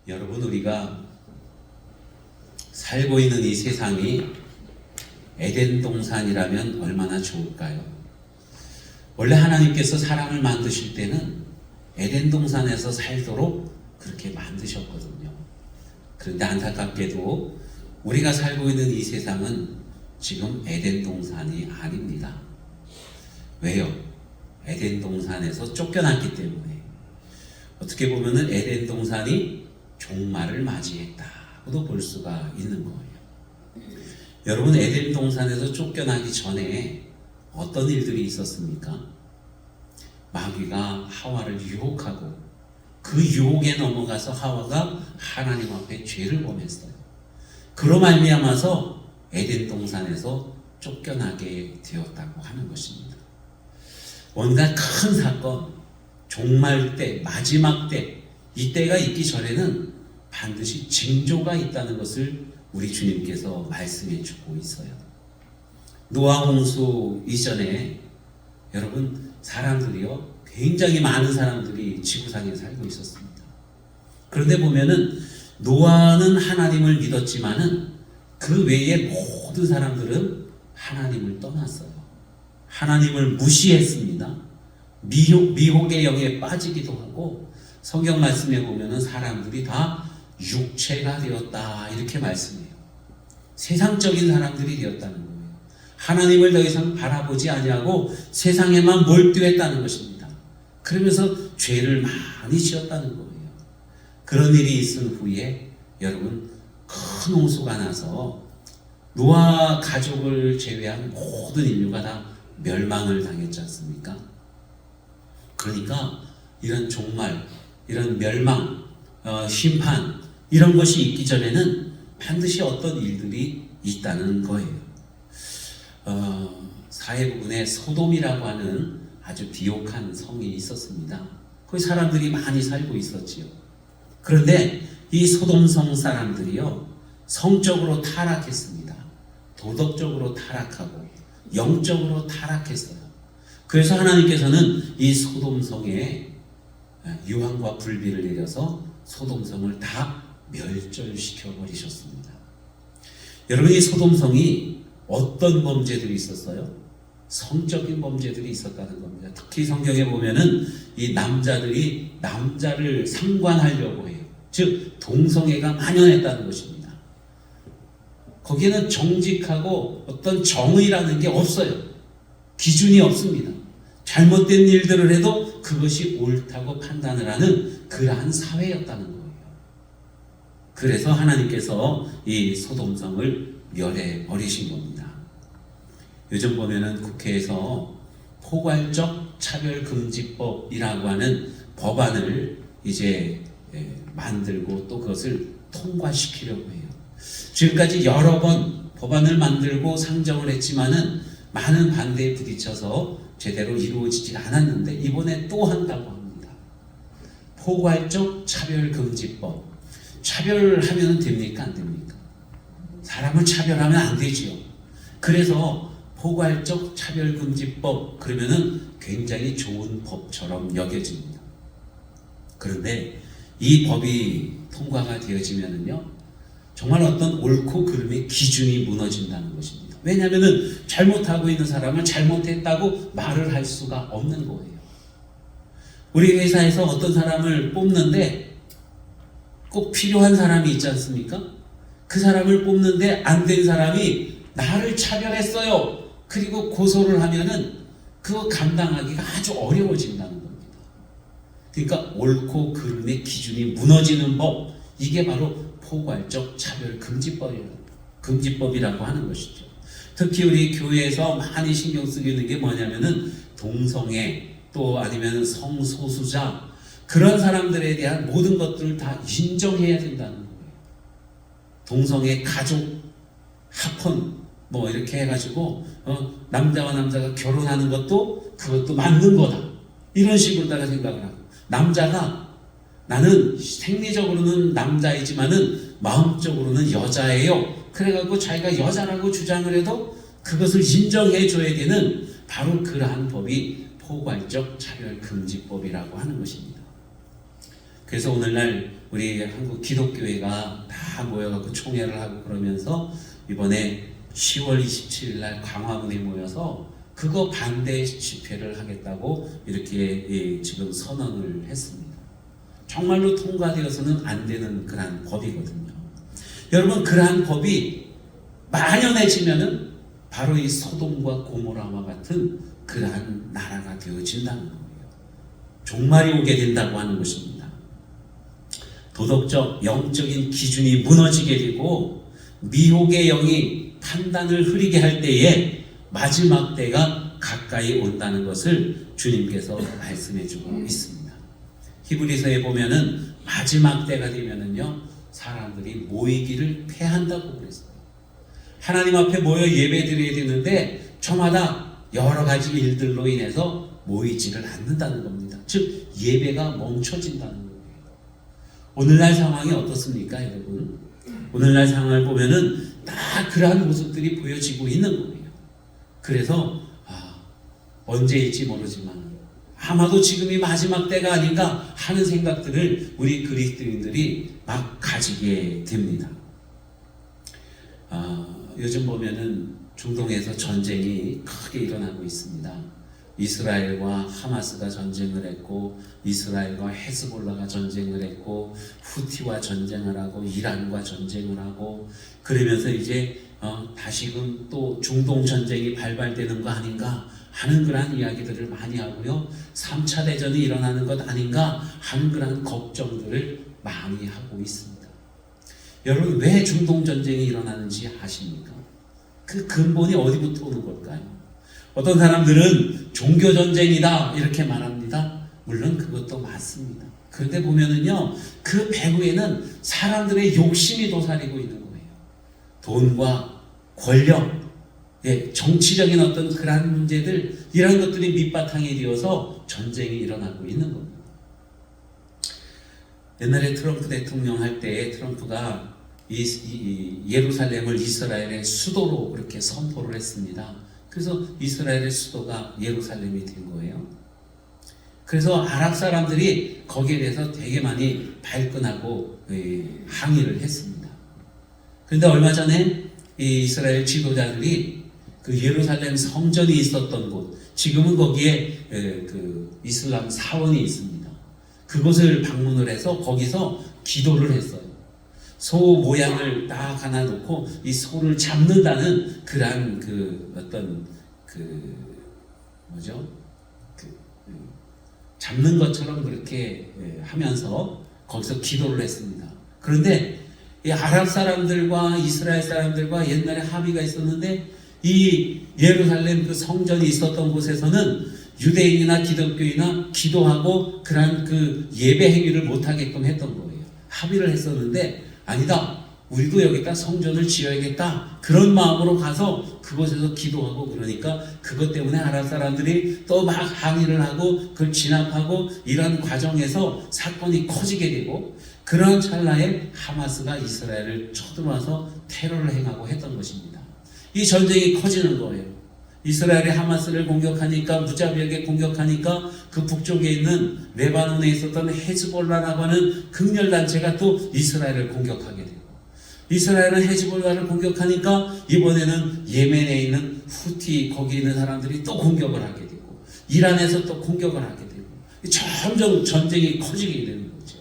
여러분, 우리가 살고 있는 이 세상이 에덴 동산이라면 얼마나 좋을까요? 원래 하나님께서 사람을 만드실 때는 에덴 동산에서 살도록 그렇게 만드셨거든요. 그런데 안타깝게도 우리가 살고 있는 이 세상은 지금 에덴 동산이 아닙니다. 왜요? 에덴 동산에서 쫓겨났기 때문에. 어떻게 보면은 에덴 동산이 종말을 맞이했다고도 볼 수가 있는 거예요. 여러분, 에덴 동산에서 쫓겨나기 전에 어떤 일들이 있었습니까? 마귀가 하와를 유혹하고 그 유혹에 넘어가서 하와가 하나님 앞에 죄를 범했어요. 그로 말미암아서 에덴 동산에서 쫓겨나게 되었다고 하는 것입니다. 뭔가 큰 사건, 종말 때, 마지막 때, 이때가 있기 전에는 반드시 징조가 있다는 것을 우리 주님께서 말씀해 주고 있어요. 노아 홍수 이전에 여러분, 사람들이요, 굉장히 많은 사람들이 지구상에 살고 있었습니다. 그런데 보면은 노아는 하나님을 믿었지만은 그 외에 모든 사람들은 하나님을 떠났어요. 하나님을 무시했습니다. 미혹의 영에 빠지기도 하고, 성경 말씀에 보면은 사람들이 다 육체가 되었다, 이렇게 말씀해요. 세상적인 사람들이 되었다는 거예요. 하나님을 더 이상 바라보지 아니하고 세상에만 몰두했다는 것입니다. 그러면서 죄를 많이 지었다는 거예요. 그런 일이 있은 후에 여러분, 큰 홍수가 나서 노아 가족을 제외한 모든 인류가 다 멸망을 당했지 않습니까? 그러니까 이런 종말, 이런 멸망, 심판, 이런 것이 있기 전에는 반드시 어떤 일들이 있다는 거예요. 사해 부근에 소돔이라고 하는 아주 비옥한 성이 있었습니다. 거기 사람들이 많이 살고 있었지요. 그런데 이 소돔성 사람들이요, 성적으로 타락했습니다. 도덕적으로 타락하고 영적으로 타락했어요. 그래서 하나님께서는 이 소돔성에 유황과 불비를 내려서 소돔성을 다 멸절시켜 버리셨습니다. 여러분, 이 소돔성이 어떤 범죄들이 있었어요? 성적인 범죄들이 있었다는 겁니다. 특히 성경에 보면은 이 남자들이 남자를 상관하려고 해요. 즉 동성애가 만연했다는 것입니다. 거기에는 정직하고 어떤 정의라는 게 없어요. 기준이 없습니다. 잘못된 일들을 해도 그것이 옳다고 판단을 하는 그러한 사회였다는 거예요. 그래서 하나님께서 이 소돔성을 멸해 버리신 겁니다. 요즘 보면은 국회에서 포괄적 차별금지법이라고 하는 법안을 이제 만들고 또 그것을 통과시키려고 해요. 지금까지 여러 번 법안을 만들고 상정을 했지만은 많은 반대에 부딪혀서 제대로 이루어지지 않았는데 이번에 또 한다고 합니다. 포괄적 차별금지법. 차별하면 됩니까? 안 됩니까? 사람을 차별하면 안 되지요. 그래서 포괄적 차별금지법, 그러면은 굉장히 좋은 법처럼 여겨집니다. 그런데 이 법이 통과가 되어지면은요, 정말 어떤 옳고 그름의 기준이 무너진다는 것입니다. 왜냐하면은 잘못하고 있는 사람을 잘못했다고 말을 할 수가 없는 거예요. 우리 회사에서 어떤 사람을 뽑는데 꼭 필요한 사람이 있지 않습니까? 그 사람을 뽑는데 안 된 사람이 나를 차별했어요, 그리고 고소를 하면은 그거 감당하기가 아주 어려워진다는 겁니다. 그러니까 옳고 그름의 기준이 무너지는 법, 이게 바로 포괄적 차별금지법이라고 하는 것이죠. 특히 우리 교회에서 많이 신경 쓰고 있는 게 뭐냐면은 동성애, 또 아니면 성소수자, 그런 사람들에 대한 모든 것들을 다 인정해야 된다는 거예요. 동성애 가족 합헌 뭐 이렇게 해가지고 남자와 남자가 결혼하는 것도 그것도 맞는 거다, 이런 식으로다가 생각을 하고, 남자가 나는 생리적으로는 남자이지만은 마음적으로는 여자예요, 그래갖고 자기가 여자라고 주장을 해도 그것을 인정해 줘야 되는 바로 그러한 법이 포괄적 차별금지법이라고 하는 것입니다. 그래서 오늘날 우리 한국 기독교회가 다 모여갖고 총회를 하고 그러면서 이번에 10월 27일 날 광화문에 모여서 그거 반대 집회를 하겠다고 이렇게 지금 선언을 했습니다. 정말로 통과되어서는 안 되는 그러한 법이거든요. 여러분, 그러한 법이 만연해지면은 바로 이 소돔과 고모라와 같은 그러한 나라가 되어진다는 거예요. 종말이 오게 된다고 하는 것입니다. 도덕적, 영적인 기준이 무너지게 되고 미혹의 영이 판단을 흐리게 할 때에 마지막 때가 가까이 온다는 것을 주님께서 말씀해 주고 있습니다. 히브리서에 보면은 마지막 때가 되면은요, 사람들이 모이기를 패한다고 그랬어요. 하나님 앞에 모여 예배 드려야 되는데 저마다 여러 가지 일들로 인해서 모이지를 않는다는 겁니다. 즉 예배가 멈춰진다는 거예요. 오늘날 상황이 어떻습니까, 여러분? 오늘날 상황을 보면은 다 그러한 모습들이 보여지고 있는 거예요. 그래서 언제일지 모르지만 아마도 지금이 마지막 때가 아닌가 하는 생각들을 우리 그리스도인들이 막 가지게 됩니다. 요즘 보면은 중동에서 전쟁이 크게 일어나고 있습니다. 이스라엘과 하마스가 전쟁을 했고, 이스라엘과 헤즈볼라가 전쟁을 했고, 후티와 전쟁을 하고, 이란과 전쟁을 하고, 그러면서 이제 다시금 또 중동 전쟁이 발발되는 거 아닌가 하는 그러한 이야기들을 많이 하고요. 3차 대전이 일어나는 것 아닌가 하는 그러한 걱정들을 많이 하고 있습니다. 여러분, 왜 중동 전쟁이 일어나는지 아십니까? 그 근본이 어디부터 오는 걸까요? 어떤 사람들은 종교 전쟁이다 이렇게 말합니다. 물론 그것도 맞습니다. 그런데 보면은요, 그 배후에는 사람들의 욕심이 도사리고 있는 거예요. 돈과 권력, 정치적인 어떤 그러한 문제들, 이런 것들이 밑바탕이 되어서 전쟁이 일어나고 있는 겁니다. 옛날에 트럼프 대통령 할 때 트럼프가 예루살렘을 이스라엘의 수도로 그렇게 선포를 했습니다. 그래서 이스라엘의 수도가 예루살렘이 된 거예요. 그래서 아랍 사람들이 거기에 대해서 되게 많이 발끈하고 항의를 했습니다. 그런데 얼마 전에 이 이스라엘 지도자들이 그 예루살렘 성전이 있었던 곳, 지금은 거기에 그 이슬람 사원이 있습니다. 그곳을 방문을 해서 거기서 기도를 했어요. 소 모양을 딱 하나 놓고 이 소를 잡는다는 그러한 그 어떤 잡는 것처럼 그렇게 하면서 거기서 기도를 했습니다. 그런데 이 아랍 사람들과 이스라엘 사람들과 옛날에 합의가 있었는데, 이 예루살렘 그 성전이 있었던 곳에서는 유대인이나 기독교인이나 기도하고 그러한 그 예배 행위를 못하게끔 했던 거예요. 합의를 했었는데, 아니다, 우리도 여기다 성전을 지어야겠다, 그런 마음으로 가서 그곳에서 기도하고, 그러니까 그것 때문에 아랍 사람들이 또 막 항의를 하고 그걸 진압하고 이런 과정에서 사건이 커지게 되고, 그런 찰나에 하마스가 이스라엘을 쳐들어와서 테러를 행하고 했던 것입니다. 이 전쟁이 커지는 거예요. 이스라엘이 하마스를 공격하니까, 무자비하게 공격하니까 그 북쪽에 있는 레바논에 있었던 헤즈볼라라고 하는 극렬단체가 또 이스라엘을 공격하게 되고, 이스라엘은 헤즈볼라를 공격하니까 이번에는 예멘에 있는 후티, 거기 있는 사람들이 또 공격을 하게 되고, 이란에서 또 공격을 하게 되고, 점점 전쟁이 커지게 되는 거죠.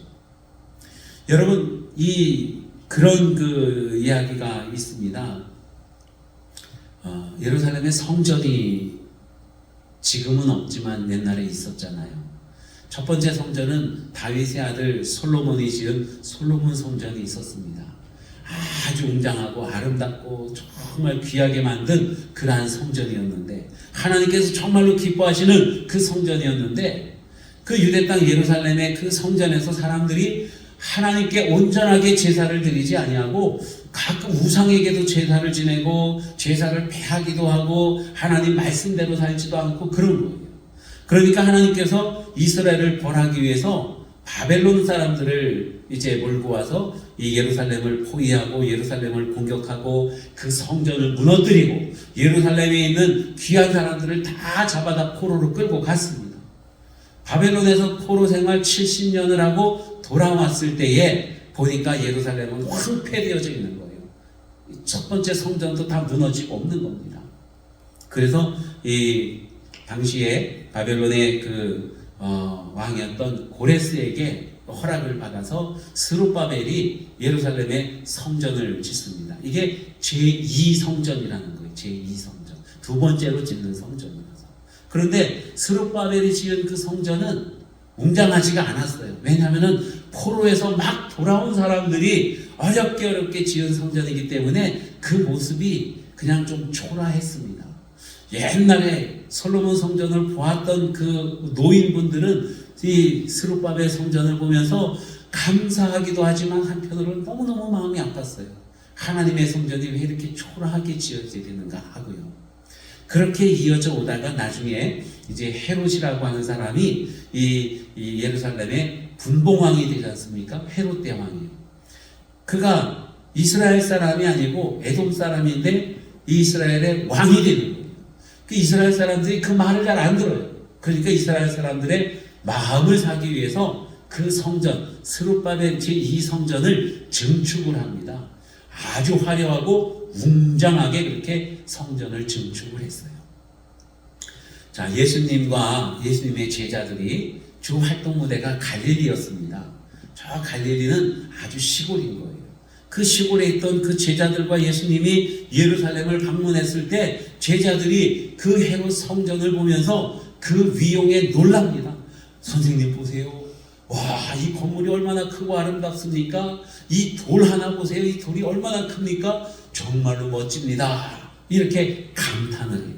여러분, 그런 그 이야기가 있습니다. 예루살렘의 성전이 지금은 없지만 옛날에 있었잖아요. 첫 번째 성전은 다윗의 아들 솔로몬이 지은 솔로몬 성전이 있었습니다. 아주 웅장하고 아름답고 정말 귀하게 만든 그러한 성전이었는데, 하나님께서 정말로 기뻐하시는 그 성전이었는데, 그 유대 땅 예루살렘의 그 성전에서 사람들이 하나님께 온전하게 제사를 드리지 아니하고 각 우상에게도 제사를 지내고 제사를 패하기도 하고 하나님 말씀대로 살지도 않고 그런 거예요. 그러니까 하나님께서 이스라엘을 벌하기 위해서 바벨론 사람들을 이제 몰고 와서 이 예루살렘을 포위하고 예루살렘을 공격하고 그 성전을 무너뜨리고 예루살렘에 있는 귀한 사람들을 다 잡아다 포로로 끌고 갔습니다. 바벨론에서 포로 생활 70년을 하고 돌아왔을 때에 보니까 예루살렘은 황폐되어져 있는 거예요. 첫 번째 성전도 다 무너지고 없는 겁니다. 그래서 이 당시에 바벨론의 왕이었던 고레스에게 허락을 받아서 스룹바벨이 예루살렘에 성전을 짓습니다. 이게 제2성전이라는 거예요. 제2성전. 두 번째로 짓는 성전이라서. 그런데 스룹바벨이 지은 그 성전은 웅장하지가 않았어요. 왜냐하면 포로에서 막 돌아온 사람들이 어렵게 지은 성전이기 때문에 그 모습이 그냥 좀 초라했습니다. 옛날에 솔로몬 성전을 보았던 그 노인분들은 이 스룹바벨 성전을 보면서 감사하기도 하지만 한편으로는 너무너무 마음이 아팠어요. 하나님의 성전이 왜 이렇게 초라하게 지어져야 되는가 하고요. 그렇게 이어져 오다가 나중에 이제 헤롯이라고 하는 사람이 이 예루살렘의 분봉왕이 되지 않습니까? 헤롯 대왕이에요. 그가 이스라엘 사람이 아니고 에돔 사람인데 이스라엘의 왕이 되는 거예요. 그 이스라엘 사람들이 그 말을 잘 안 들어요. 그러니까 이스라엘 사람들의 마음을 사기 위해서 그 성전, 스룹바벨 제2성전을 증축을 합니다. 아주 화려하고 웅장하게 그렇게 성전을 증축을 했어요. 자, 예수님의 제자들이 주 활동 무대가 갈릴리였습니다. 저 갈릴리는 아주 시골인 거예요. 그 시골에 있던 그 제자들과 예수님이 예루살렘을 방문했을 때 제자들이 그 헤롯 성전을 보면서 그 위용에 놀랍니다. 선생님 보세요. 와, 이 건물이 얼마나 크고 아름답습니까? 이 돌 하나 보세요. 이 돌이 얼마나 큽니까? 정말로 멋집니다. 이렇게 감탄을 해요.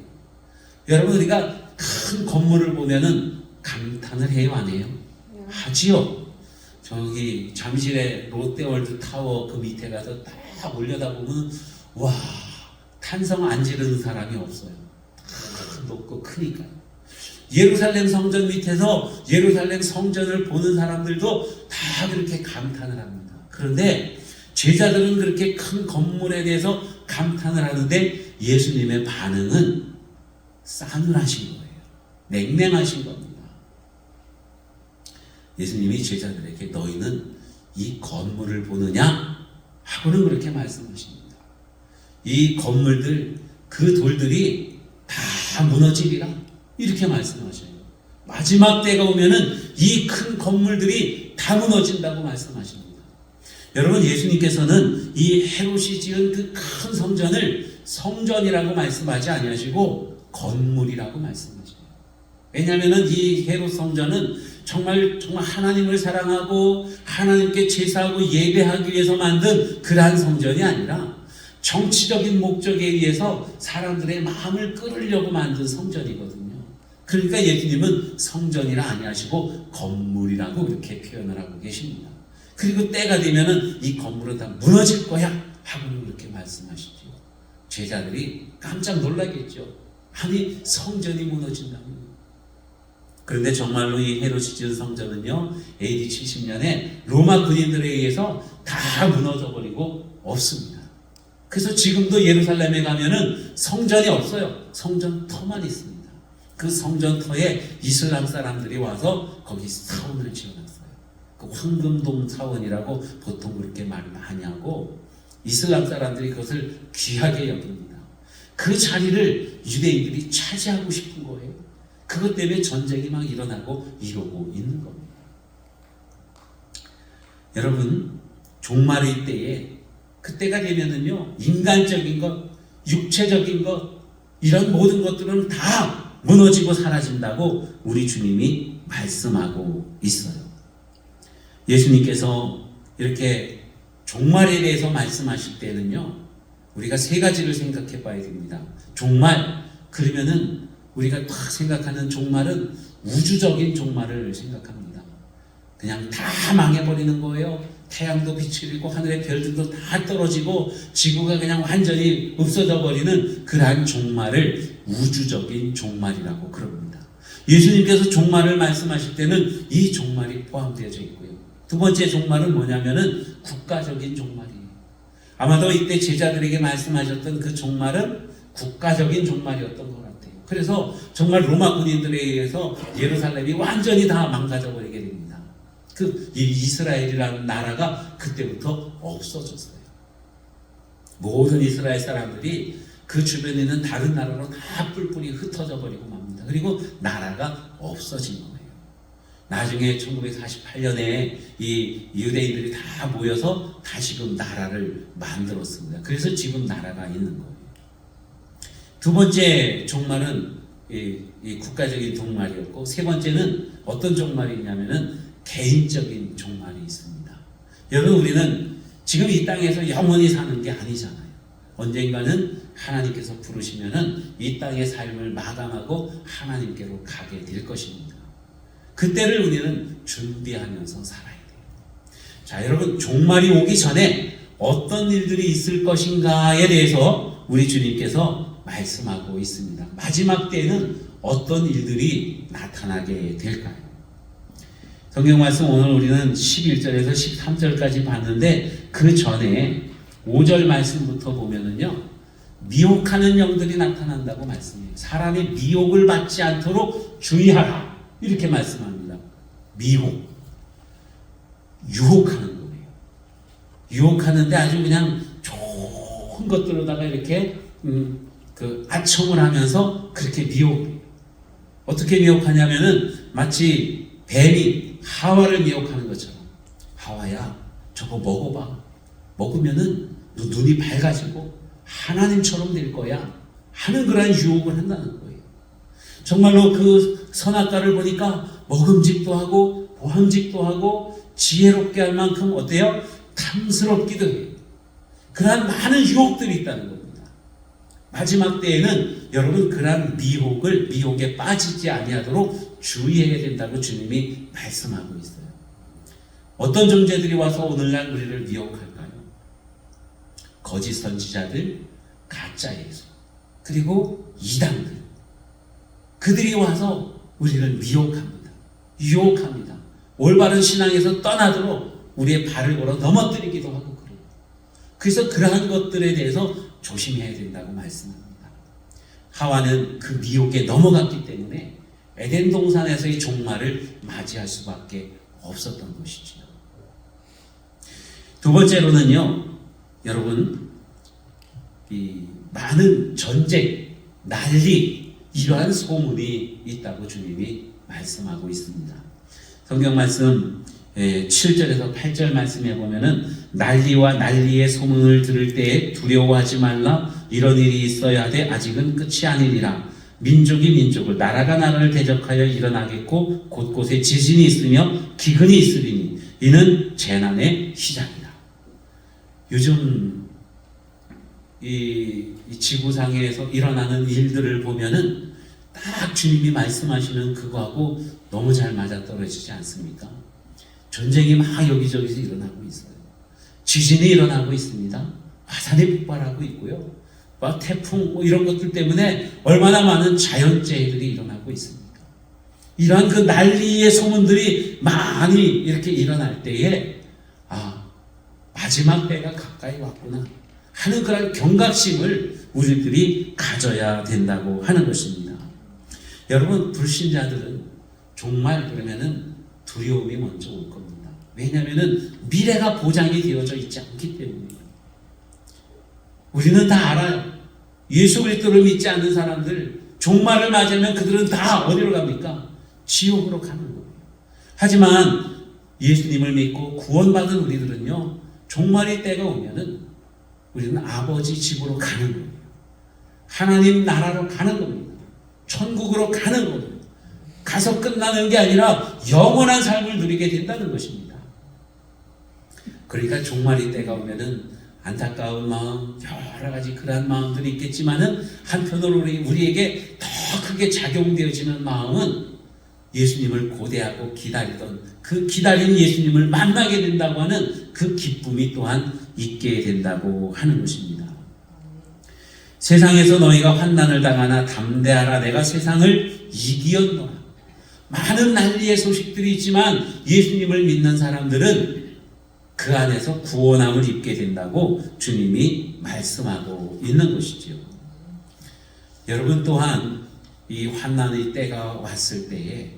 여러분, 우리가 큰 건물을 보면은 감탄을 해요, 안 해요? 하지요. 저기 잠실의 롯데월드 타워 그 밑에 가서 딱 올려다보면 와, 탄성 안 지르는 사람이 없어요. 다 높고 크니까요. 예루살렘 성전 밑에서 예루살렘 성전을 보는 사람들도 다 그렇게 감탄을 합니다. 그런데 제자들은 그렇게 큰 건물에 대해서 감탄을 하는데 예수님의 반응은 싸늘하신 거예요. 냉랭하신 겁니다. 예수님이 제자들에게 너희는 이 건물을 보느냐? 하고는 그렇게 말씀하십니다. 이 건물들, 그 돌들이 다 무너지리라. 이렇게 말씀하셔요. 마지막 때가 오면은 이 큰 건물들이 다 무너진다고 말씀하십니다. 여러분, 예수님께서는 이 헤롯이 지은 그 큰 성전을 성전이라고 말씀하지 아니하시고 건물이라고 말씀하셔요. 왜냐하면은 이 헤롯 성전은 정말 하나님을 사랑하고 하나님께 제사하고 예배하기 위해서 만든 그러한 성전이 아니라 정치적인 목적에 의해서 사람들의 마음을 끌으려고 만든 성전이거든요. 그러니까 예수님은 성전이라 아니하시고 건물이라고 그렇게 표현을 하고 계십니다. 그리고 때가 되면은 이 건물은 다 무너질 거야 하고 그렇게 말씀하시죠. 제자들이 깜짝 놀라겠죠. 아니, 성전이 무너진다고요. 그런데 정말로 이 헤롯이 지은 성전은요, AD 70년에 로마 군인들에 의해서 다 무너져 버리고 없습니다. 그래서 지금도 예루살렘에 가면은 성전이 없어요. 성전터만 있습니다. 그 성전터에 이슬람 사람들이 와서 거기 사원을 지어놨어요. 그 황금동 사원이라고 보통 그렇게 말 많이 하고 이슬람 사람들이 그것을 귀하게 여깁니다. 그 자리를 유대인들이 차지하고 싶은 거예요. 그것 때문에 전쟁이 막 일어나고 이러고 있는 겁니다. 여러분, 종말의 때에 그때가 되면은요, 인간적인 것, 육체적인 것, 이런 모든 것들은 다 무너지고 사라진다고 우리 주님이 말씀하고 있어요. 예수님께서 이렇게 종말에 대해서 말씀하실 때는요, 우리가 세 가지를 생각해 봐야 됩니다. 종말, 그러면은 우리가 딱 생각하는 종말은 우주적인 종말을 생각합니다. 그냥 다 망해버리는 거예요. 태양도 빛을 잃고 하늘의 별들도 다 떨어지고 지구가 그냥 완전히 없어져 버리는 그러한 종말을 우주적인 종말이라고 그럽니다. 예수님께서 종말을 말씀하실 때는 이 종말이 포함되어져 있고요. 두 번째 종말은 뭐냐면은 국가적인 종말이에요. 아마도 이때 제자들에게 말씀하셨던 그 종말은 국가적인 종말이었던 것 같아요. 그래서 정말 로마 군인들에 의해서 예루살렘이 완전히 다 망가져 버리게 됩니다. 그 이스라엘이라는 나라가 그때부터 없어졌어요. 모든 이스라엘 사람들이 그 주변에 있는 다른 나라로 다 뿔뿔이 흩어져 버리고 맙니다. 그리고 나라가 없어진 거예요. 나중에 1948년에 이 유대인들이 다 모여서 다시금 나라를 만들었습니다. 그래서 지금 나라가 있는 거예요. 두 번째 종말은 이 국가적인 종말이었고, 세 번째는 어떤 종말이 있냐면은 개인적인 종말이 있습니다. 여러분, 우리는 지금 이 땅에서 영원히 사는 게 아니잖아요. 언젠가는 하나님께서 부르시면은 이 땅의 삶을 마감하고 하나님께로 가게 될 것입니다. 그때를 우리는 준비하면서 살아야 돼요. 자, 여러분, 종말이 오기 전에 어떤 일들이 있을 것인가에 대해서 우리 주님께서 말씀하고 있습니다. 마지막 때에는 어떤 일들이 나타나게 될까요? 성경 말씀 오늘 우리는 11절에서 13절까지 봤는데, 그 전에 5절 말씀부터 보면은요, 미혹하는 영들이 나타난다고 말씀해요. 사람의 미혹을 받지 않도록 주의하라, 이렇게 말씀합니다. 미혹, 유혹하는 거예요. 유혹하는데 아주 그냥 좋은 것들로다가 이렇게 아첨을 하면서 그렇게 미혹해요. 어떻게 미혹하냐면은 마치 뱀이 하와를 미혹하는 것처럼, 하와야, 저거 먹어봐. 먹으면은 너 눈이 밝아지고 하나님처럼 될 거야 하는 그런 유혹을 한다는 거예요. 정말로 그 선악과를 보니까 먹음직도 하고 보함직도 하고 지혜롭게 할 만큼 어때요? 탐스럽기도 해요. 그러한 많은 유혹들이 있다는 겁니다. 마지막 때에는 여러분, 그러한 미혹에 빠지지 아니하도록 주의해야 된다고 주님이 말씀하고 있어요. 어떤 존재들이 와서 오늘날 우리를 미혹할까요? 거짓 선지자들, 가짜 예수, 그리고 이단들, 그들이 와서 우리를 미혹합니다. 유혹합니다. 올바른 신앙에서 떠나도록 우리의 발을 걸어 넘어뜨리기도 하고 그래요. 그래서 그러한 것들에 대해서 조심해야 된다고 말씀합니다. 하와는 그 미혹에 넘어갔기 때문에 에덴 동산에서의 종말을 맞이할 수밖에 없었던 것이죠. 두 번째로는요, 여러분, 이 많은 전쟁, 난리, 이러한 소문이 있다고 주님이 말씀하고 있습니다. 성경 말씀 7절에서 8절 말씀에 보면은, 난리와 난리의 소문을 들을 때에 두려워하지 말라. 이런 일이 있어야 돼. 아직은 끝이 아니니라. 민족이 민족을, 나라가 나라를 대적하여 일어나겠고 곳곳에 지진이 있으며 기근이 있으리니 이는 재난의 시작이다. 요즘 이 지구상에서 일어나는 일들을 보면은 딱 주님이 말씀하시는 그거하고 너무 잘 맞아떨어지지 않습니까? 전쟁이 막 여기저기서 일어나고 있어요. 지진이 일어나고 있습니다. 화산이 폭발하고 있고요. 막 태풍 이런 것들 때문에 얼마나 많은 자연재해들이 일어나고 있습니까? 이러한 그 난리의 소문들이 많이 이렇게 일어날 때에, 마지막 때가 가까이 왔구나 하는 그런 경각심을 우리들이 가져야 된다고 하는 것입니다. 여러분, 불신자들은 정말 그러면은 두려움이 먼저 올 겁니다. 왜냐하면은 미래가 보장이 되어져 있지 않기 때문이에요. 우리는 다 알아요. 예수 그리스도를 믿지 않는 사람들, 종말을 맞으면 그들은 다 어디로 갑니까? 지옥으로 가는 거예요. 하지만 예수님을 믿고 구원받은 우리들은요, 종말의 때가 오면은 우리는 아버지 집으로 가는 거예요. 하나님 나라로 가는 겁니다. 천국으로 가는 거예요. 가서 끝나는 게 아니라 영원한 삶을 누리게 된다는 것입니다. 그러니까 종말의 때가 오면은 안타까운 마음, 여러 가지 그러한 마음들이 있겠지만은, 한편으로 우리에게 더 크게 작용되어지는 마음은 예수님을 고대하고 기다리던 그 기다리는 예수님을 만나게 된다고 하는 그 기쁨이 또한 있게 된다고 하는 것입니다. 세상에서 너희가 환난을 당하나 담대하라. 내가 세상을 이기었노라. 많은 난리의 소식들이 있지만 예수님을 믿는 사람들은 그 안에서 구원함을 입게 된다고 주님이 말씀하고 있는 것이죠. 여러분, 또한 이 환난의 때가 왔을 때에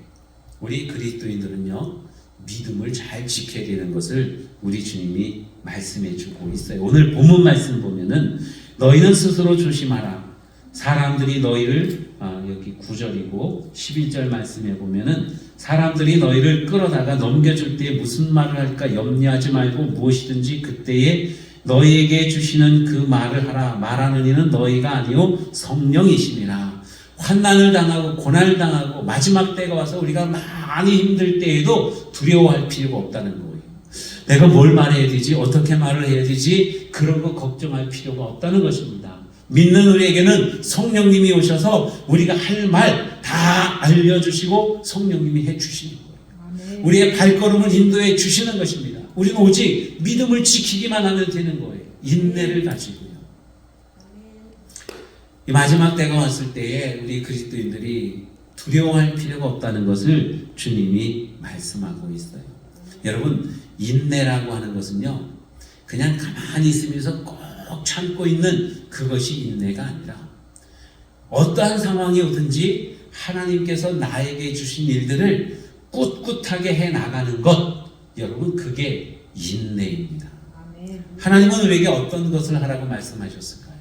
우리 그리스도인들은요, 믿음을 잘 지켜야 되는 것을 우리 주님이 말씀해 주고 있어요. 오늘 본문 말씀 보면은 너희는 스스로 조심하라. 사람들이 너희를 여기 9절이고 11절 말씀에 보면은 사람들이 너희를 끌어다가 넘겨줄 때 무슨 말을 할까 염려하지 말고 무엇이든지 그때에 너희에게 주시는 그 말을 하라. 말하는 이는 너희가 아니요 성령이심이라. 환난을 당하고 고난을 당하고 마지막 때가 와서 우리가 많이 힘들 때에도 두려워할 필요가 없다는 거예요. 내가 뭘 말해야 되지? 어떻게 말을 해야 되지? 그런 거 걱정할 필요가 없다는 것입니다. 믿는 우리에게는 성령님이 오셔서 우리가 할 말 다 알려주시고 성령님이 해주시는 거예요. 우리의 발걸음을 인도해 주시는 것입니다. 우리는 오직 믿음을 지키기만 하면 되는 거예요. 인내를 가지고요. 이 마지막 때가 왔을 때에 우리 그리스도인들이 두려워할 필요가 없다는 것을 주님이 말씀하고 있어요. 여러분, 인내라고 하는 것은요, 그냥 가만히 있으면서 꼭 참고 있는 그것이 인내가 아니라 어떠한 상황이 오든지 하나님께서 나에게 주신 일들을 꿋꿋하게 해나가는 것, 여러분 그게 인내입니다. 하나님은 우리에게 어떤 것을 하라고 말씀하셨을까요?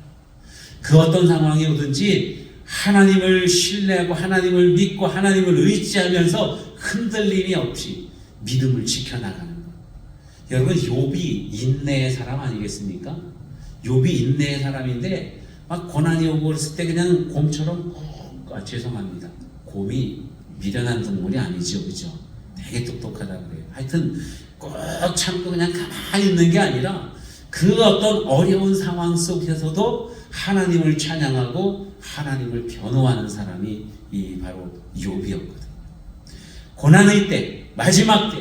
그 어떤 상황이 오든지 하나님을 신뢰하고 하나님을 믿고 하나님을 의지하면서 흔들림이 없이 믿음을 지켜나가는 것. 여러분, 욥이 인내의 사람 아니겠습니까? 욥이 인내의 사람인데 막 고난이 오고 그랬을 때 그냥 곰처럼 죄송합니다. 곰이 미련한 동물이 아니죠, 그죠? 되게 똑똑하다 그래요. 하여튼 꼭 참고 그냥 가만히 있는 게 아니라 그 어떤 어려운 상황 속에서도 하나님을 찬양하고 하나님을 변호하는 사람이 이 바로 욥이었거든요. 고난의 때, 마지막 때,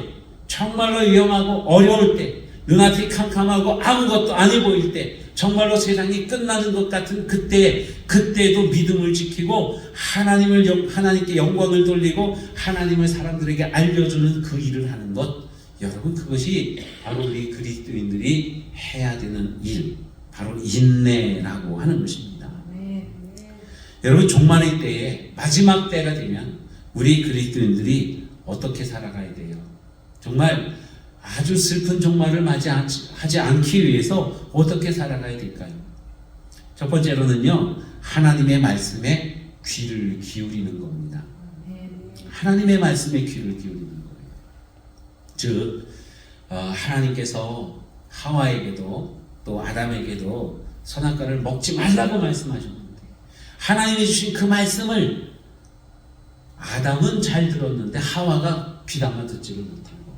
정말로 위험하고 어려울 때, 눈앞이 캄캄하고 아무것도 아니 보일 때, 정말로 세상이 끝나는 것 같은 그때도 믿음을 지키고 하나님께 영광을 돌리고 하나님을 사람들에게 알려주는 그 일을 하는 것, 여러분 그것이 바로 우리 그리스도인들이 해야 되는 일, 바로 인내라고 하는 것입니다. 여러분, 종말의 때에 마지막 때가 되면 우리 그리스도인들이 어떻게 살아가야 돼요? 정말 아주 슬픈 종말을 맞이하지 않기 위해서 어떻게 살아가야 될까요? 첫 번째로는요, 하나님의 말씀에 귀를 기울이는 겁니다. 하나님의 말씀에 귀를 기울이는 거예요. 즉, 하나님께서 하와에게도 또 아담에게도 선악과를 먹지 말라고 말씀하셨는데 하나님이 주신 그 말씀을 아담은 잘 들었는데 하와가 귀담아 듣지를 못한 거예요.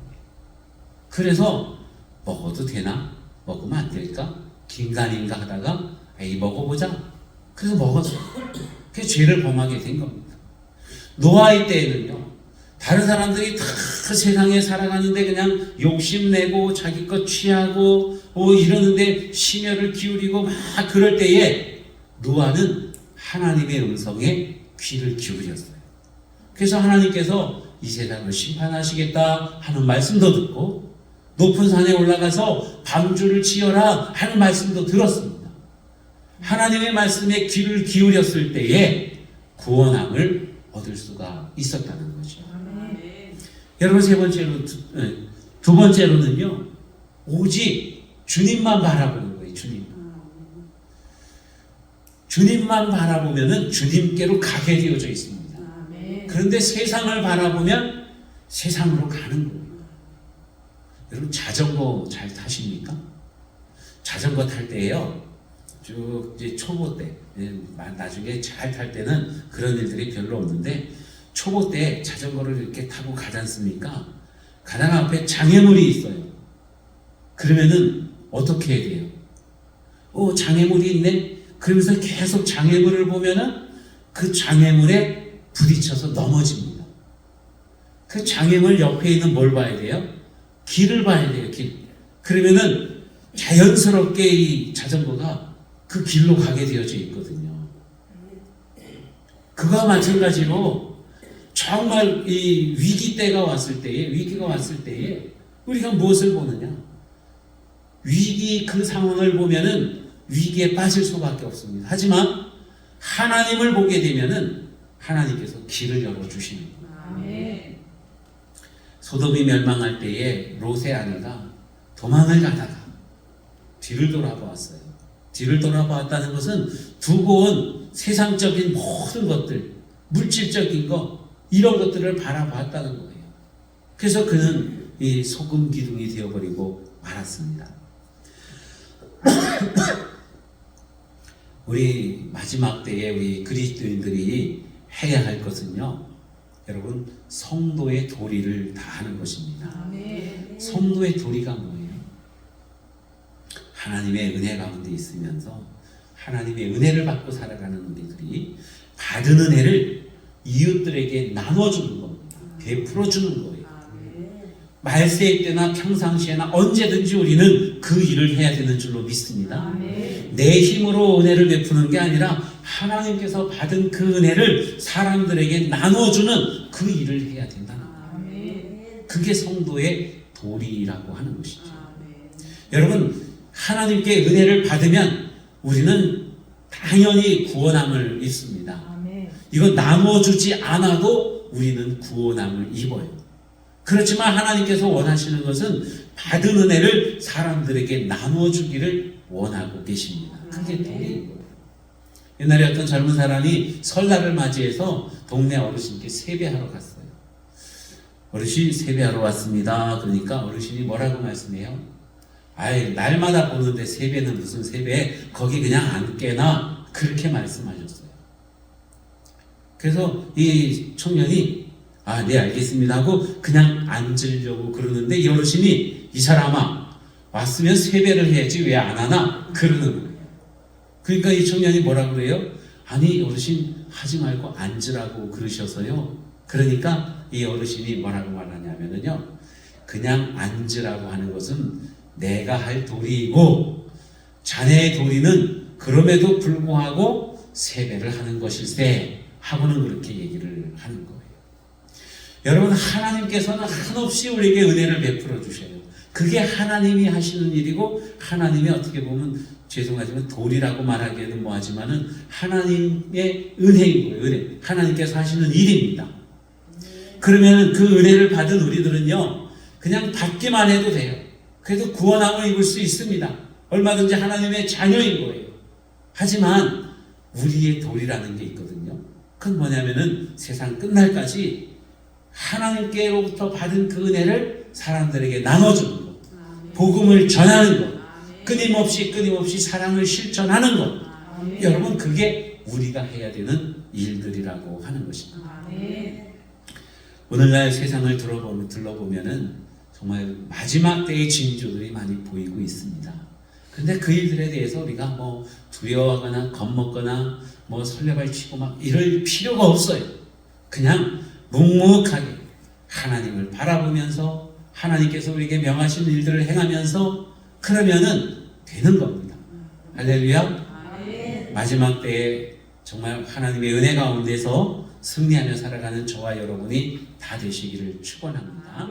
그래서 먹어도 되나? 먹으면 안 될까? 긴간인가 하다가 에이 먹어보자. 그래서 먹었어요. 그래서 죄를 범하게 된 겁니다. 노아의 때에는요, 다른 사람들이 다 세상에 살아가는데 그냥 욕심내고 자기 것 취하고 이러는데 심혈을 기울이고 막 그럴 때에 노아는 하나님의 음성에 귀를 기울였어요. 그래서 하나님께서 이 세상을 심판하시겠다 하는 말씀도 듣고 높은 산에 올라가서 방주를 지어라 하는 말씀도 들었습니다. 하나님의 말씀에 귀를 기울였을 때에 구원함을 얻을 수가 있었다는 거죠. 여러분, 두 번째로는요, 오직 주님만 바라보는 거예요. 주님만 바라보면은 주님께로 가게 되어져 있습니다. 그런데 세상을 바라보면 세상으로 가는 거예요. 여러분, 자전거 잘 타십니까? 자전거 탈 때요, 쭉 이제 초보 때, 나중에 잘 탈 때는 그런 일들이 별로 없는데 초보 때 자전거를 이렇게 타고 가지 않습니까? 가다가 앞에 장애물이 있어요. 그러면은 어떻게 해야 돼요? 장애물이 있네? 그러면서 계속 장애물을 보면은 그 장애물에 부딪혀서 넘어집니다. 그 장애물 옆에 있는 뭘 봐야 돼요? 길을 봐야 돼요, 길. 그러면은 자연스럽게 이 자전거가 그 길로 가게 되어져 있거든요. 그와 마찬가지로 정말 이 위기가 왔을 때에 우리가 무엇을 보느냐? 그 상황을 보면은 위기에 빠질 수밖에 없습니다. 하지만 하나님을 보게 되면은 하나님께서 길을 열어주시는 거예요. 소돔이 멸망할 때에 롯의 아내가 도망을 가다가 뒤를 돌아보았어요. 뒤를 돌아보았다는 것은 두고 온 세상적인 모든 것들, 물질적인 것, 이런 것들을 바라보았다는 거예요. 그래서 그는 이 소금 기둥이 되어버리고 말았습니다. 우리 마지막 때에 우리 그리스도인들이 해야 할 것은요, 여러분, 성도의 도리를 다하는 것입니다. 성도의 도리가 뭐예요? 하나님의 은혜 가운데 있으면서 하나님의 은혜를 받고 살아가는 우리들이 받은 은혜를 이웃들에게 나눠주는 겁니다. 베풀어주는 거예요. 말세의 때나 평상시에나 언제든지 우리는 그 일을 해야 되는 줄로 믿습니다. 내 힘으로 은혜를 베푸는 게 아니라 하나님께서 받은 그 은혜를 사람들에게 나눠주는 그 일을 해야 된다는 거예요. 그게 성도의 도리라고 하는 것이죠. 여러분, 하나님께 은혜를 받으면 우리는 당연히 구원함을 입습니다. 이거 나눠주지 않아도 우리는 구원함을 입어요. 그렇지만 하나님께서 원하시는 것은 받은 은혜를 사람들에게 나눠주기를 원하고 계십니다. 그게 도리인 거예요. 옛날에 어떤 젊은 사람이 설날을 맞이해서 동네 어르신께 세배하러 갔어요. 어르신, 세배하러 왔습니다. 그러니까 어르신이 뭐라고 말씀해요? 아이, 날마다 보는데 세배는 무슨 세배? 거기 그냥 앉게나, 그렇게 말씀하셨어요. 그래서 이 청년이 네, 알겠습니다 하고 그냥 앉으려고 그러는데 이 어르신이, 이 사람아, 왔으면 세배를 해야지 왜 안 하나? 그러는 거예요. 그러니까 이 청년이 뭐라고 그래요? 아니, 어르신, 하지 말고 앉으라고 그러셔서요. 그러니까 이 어르신이 뭐라고 말하냐면요, 그냥 앉으라고 하는 것은 내가 할 도리이고 자네의 도리는 그럼에도 불구하고 세배를 하는 것일세 하고는 그렇게 얘기를 하는 거예요. 여러분, 하나님께서는 한없이 우리에게 은혜를 베풀어 주셔요. 그게 하나님이 하시는 일이고, 하나님이 어떻게 보면 죄송하지만 도리라고 말하기에는 뭐하지만은 하나님의 은혜인 거예요. 은혜. 하나님께서 하시는 일입니다. 그러면 그 은혜를 받은 우리들은요, 그냥 받기만 해도 돼요. 그래도 구원함을 입을 수 있습니다. 얼마든지 하나님의 자녀인 거예요. 하지만 우리의 도리라는 게 있거든요. 그건 뭐냐면은 세상 끝날까지 하나님께로부터 받은 그 은혜를 사람들에게 나눠주는 것, 복음을 전하는 것, 끊임없이 사랑을 실천하는 것, 여러분, 그게 우리가 해야 되는 일들이라고 하는 것입니다. 오늘날 세상을 둘러보면은 정말 마지막 때의 징조들이 많이 보이고 있습니다. 그런데 그 일들에 대해서 우리가 뭐 두려워하거나 겁먹거나 뭐 설레발 치고 막 이럴 필요가 없어요. 그냥 묵묵하게 하나님을 바라보면서 하나님께서 우리에게 명하신 일들을 행하면서 그러면은 되는 겁니다. 할렐루야. 마지막 때에 정말 하나님의 은혜 가운데서 승리하며 살아가는 저와 여러분이 다 되시기를 축원합니다.